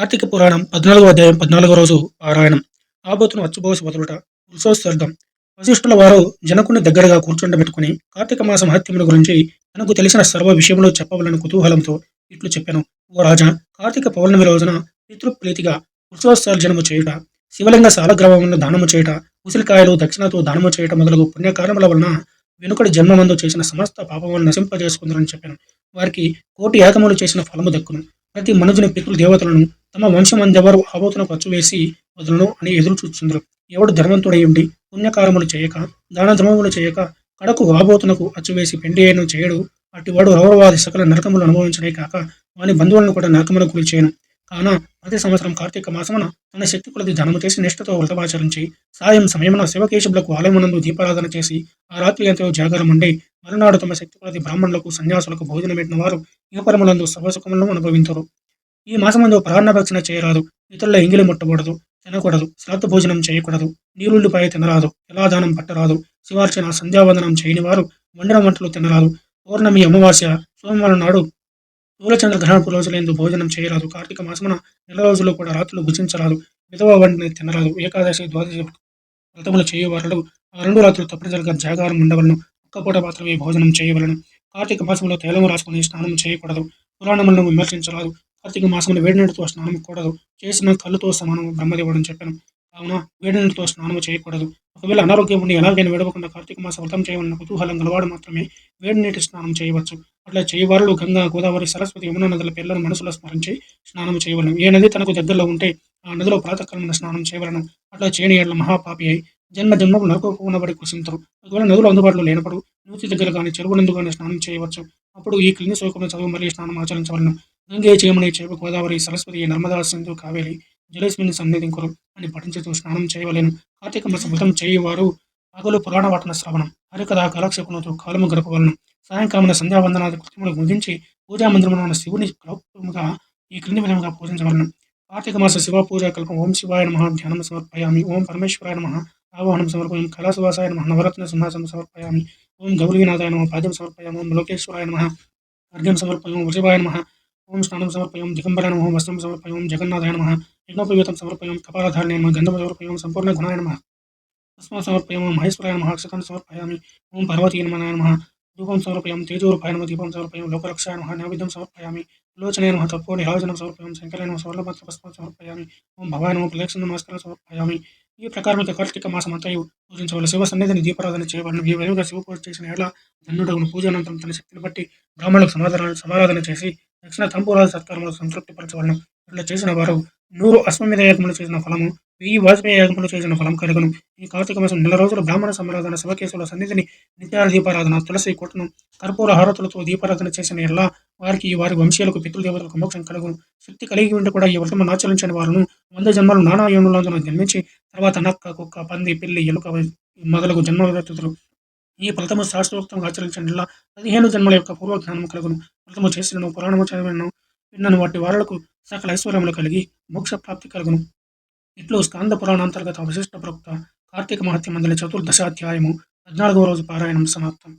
కార్తీక పురాణం 14వ అధ్యాయం 14వ రోజు పారాయణం. ఆబోతును అచ్చుబోసి వదులుట. వృషోత్సర్గం. వశిష్ఠుల వారు జనకుని దగ్గరగా కూర్చుండబెట్టుకుని కార్తీక మాస మహత్యముల గురించి తనకు తెలిసిన సర్వ విషయములు చెప్పవలని కుతూహలంతో ఇట్లు చెప్పెను. ఓ రాజా, కార్తీక పౌర్ణమి రోజున పితృప్రీతిగా వృషోత్సర్జనము చేయుట, శివలింగ సాలగ్రామములను దానము చేయుట, ఉసిరికాయలు దక్షిణతో దానము చేయట మొదలగు పుణ్యకార్యముల వలన వెనుకటి జన్మమందు చేసిన సమస్త పాపములను నశింపజేసుకుందరని చెప్పాను. వారికి కోటి యాగములు చేసిన ఫలము దక్కును. ప్రతి మనుజుని పితృదేవతలను తమ వంశమందెవరు ఆబోతునకు అచ్చువేసి వదులును అని ఎదురు చూచుచుందురు. ఎవడు ధనవంతుడై ఉండి పుణ్యకారములు చేయక, దాన ధర్మములు చేయక, కడకు ఆబోతునకు అచ్చువేసి పెండి అయిన చేయడు, అట్టివాడు రౌరవాది సకల నరకములు అనుభవించడే కాక వాని బంధువులను కూడా నరకములకు గురి చేయను. కాన ప్రతి సంవత్సరం కార్తీక మాసమున తన శక్తి కొలది ధనము చేసి నిష్ఠతో వ్రతమాచరించి సాయం సమయమున శివకేశవులకు ఆలయమునందు దీపారాధన చేసి ఆ రాత్రి ఎంతో జాగారం ఉండి మరునాడు తమ శక్తి కొలది బ్రాహ్మణులకు సన్యాసులకు భోజనం పెట్టిన వారు ఇహపరములందు సర్వసుఖములను అనుభవింతురు. ఈ మాసమందు ప్రాణభక్షణ చేయరాదు, ఇతరుల ఎంగిలి ముట్టకూడదు, తినకూడదు, శ్రాద్ధ భోజనం చేయకూడదు, నీరుల్లిపాయ తినరాదు, జలాదానం పట్టరాదు, శివార్చన సంధ్యావందనం చేయని వారు వండిన వంటలు తినరాదు, పౌర్ణమి అమావాస్య సోమవారం నాడు సూర్యచంద్ర గ్రహణపు రోజులందు భోజనం చేయరాదు, కార్తీక మాసమున నెల రోజులు కూడా రాత్రులు భుజించరాదు, విధవ వండిని తినరాదు, ఏకాదశి ద్వాదశి వ్రతములు చేయువారులు ఆ 2 రాత్రులు తప్పనిసరిగా జాగారం ఉండవలను, ఒక్కపూట మాత్రమే భోజనం చేయవలను. కార్తీక మాసంలో తైలము రాసుకుని స్నానం చేయకూడదు, పురాణములను విమర్శించరాదు, కార్తీక మాసంలో వేడి నీటితో స్నానం కూడదు, చేసిన కళ్ళుతో సమానము బ్రహ్మదేవుడని చెప్పాను. కావున వేడి నీటితో స్నానము చేయకూడదు. ఒకవేళ అనారోగ్యం ఉండి ఎలాగైనా విడవకుండా కార్తీక మాస వ్రతం చేయవలన కుతూహలం గలవాడు మాత్రమే వేడి నీటి స్నానం చేయవచ్చు. అట్లా చేయవారులు గంగా, గోదావరి, సరస్వతి, యమున నదుల పేర్లను మనసులో స్మరించి స్నానం చేయవలను. ఏ నది తనకు దగ్గరలో ఉంటే ఆ నదిలో ప్రాతకాలమున స్నానం చేయవలను. అట్లా చేయని ఎడల మహాపాపి అయి జన్మ జన్మకు నరకోపవనబడి కుసింతురు. ఒకవేళ నదులు అందుబాటులో లేనప్పుడు నూతి దగ్గర కానీ చెరువునందు కానీ స్నానం చేయవచ్చు. అప్పుడు ఈ క్రింది శ్లోకమును చదువు మరియు స్నానం ఆచరించవలను. గంగే చేమని చేప గోదావరి సరస్వతి నర్మదా సింధు కావేరి జలేస్మిని సన్నిధింకురు అని పఠించుతూ స్నానం చేయవలెను. కార్తీక మాస వ్రతం చేయువారు పగలు పురాణ పఠన శ్రవణం, హరికథ కాలక్షేపణతో కాలము గడపవలను. సాయంకాలమున సంధ్యావందనాది కృత్యములు ముగించి పూజా మందిరమున శివుని క్లౌక్తముగా ఈ క్రింది విధముగా పూజించవలను. కార్తీక మాస శివ పూజా కల్పం. ఓం శివాయ నమః ధ్యానం సమర్పయామి. ఓం పరమేశ్వరాయ నమః ఆవాహనం సమర్పయామి. కైలాసవాసాయ నమః నవరత్న సింహాసనం సమర్పయామి. ఓం గౌరీనాథాయ నమః పాద్యం సమర్పయామి. ఓం లోకేశ్వరాయ నమః అర్ఘ్యం సమర్పయామి. ఓం వృషభాయ నమః ఓం స్నానం సమర్పయామి. దిగంబరాయ నమః వస్త్రం సమర్పయామి. ఓం జగన్నాథాయ నమః యజ్ఞోపవీతం సమర్పయామి. కపాలధారణాయ నమః గంధం సమర్పయామి. సంపూర్ణ గుణాయ నమః భస్మం సమర్పయామి. ఓం మహేశ్వరాయ నమః అక్షతాన్ని సమర్పయామి. ఓం పార్వతీ నమః ధూపం సమర్పయామి. తేజోరూపాయ నమః దీపం సమర్పయామి. లోకరక్షాయ నమః నైవేద్యం సమర్పయామి. లోచనాయ నమః తపోని రాజనం సమర్పయామి. శంకరాయ నమః స్వర్ణపత్ర పుష్పం సమర్పయామి. ఓం భవాయ నమః ప్రదక్షిణ నమస్కారం సమర్పయామి. ఈ ప్రకారముగా కార్తీక మాసమంతయు పూజించవలెను. శివ సన్నిధిని దీపారాధన చేయవలెను. ఈ విధంగా శివ పూజ చేసిన ఎడల ధన్యుడగును. పూజానంతరం తన శక్తిని బట్టి బ్రాహ్మణులకు సమారాధన చేసి దక్షిణ తంపూరాది సత్కారములకు సంతృప్తి పరచవలను. ఇట్లా చేసిన వారు 100 అశ్వమేధ యాగములు చేసిన ఫలము, 1000 వాజపేయ యాగములు చేసిన ఫలం కలుగును. ఈ కార్తీక మాసం నెల రోజులు బ్రాహ్మణ సమారాధన, శివకేశవుల సన్నిధిని నిత్యాల దీపారాధన, తులసి కొట్టును కర్పూర హారతులతో దీపారాధన చేసిన ఎడల వారికి వారి వంశీయులకు పితృదేవతలకు మోక్షం కలుగును. శక్తి కలిగి ఉండి కూడా ఈ వ్రతమును ఆచరించని వారును 100 జన్మలు నానా యోనులందున జన్మించి తర్వాత నక్క, కుక్క, పంది, పిల్లి, ఎలుక మొదలగు జన్మలు ఈ ఫలితము శాస్త్రోక్తంగా ఆచరించండిలా 15 జన్మల యొక్క పూర్వజ్ఞానము కలుగును. ఫలితము చేసినను పురాణము చదివినను విన్నను వాటి వారలకు సకల ఐశ్వర్యములు కలిగి మోక్ష ప్రాప్తి కలుగును. ఇట్లు స్కాంద పురాణాంతర్గత వశిష్ఠ ప్రోక్త కార్తీక మహత్య మందలి చతుర్దశాధ్యాయము 14వ రోజు పారాయణం సమాప్తం.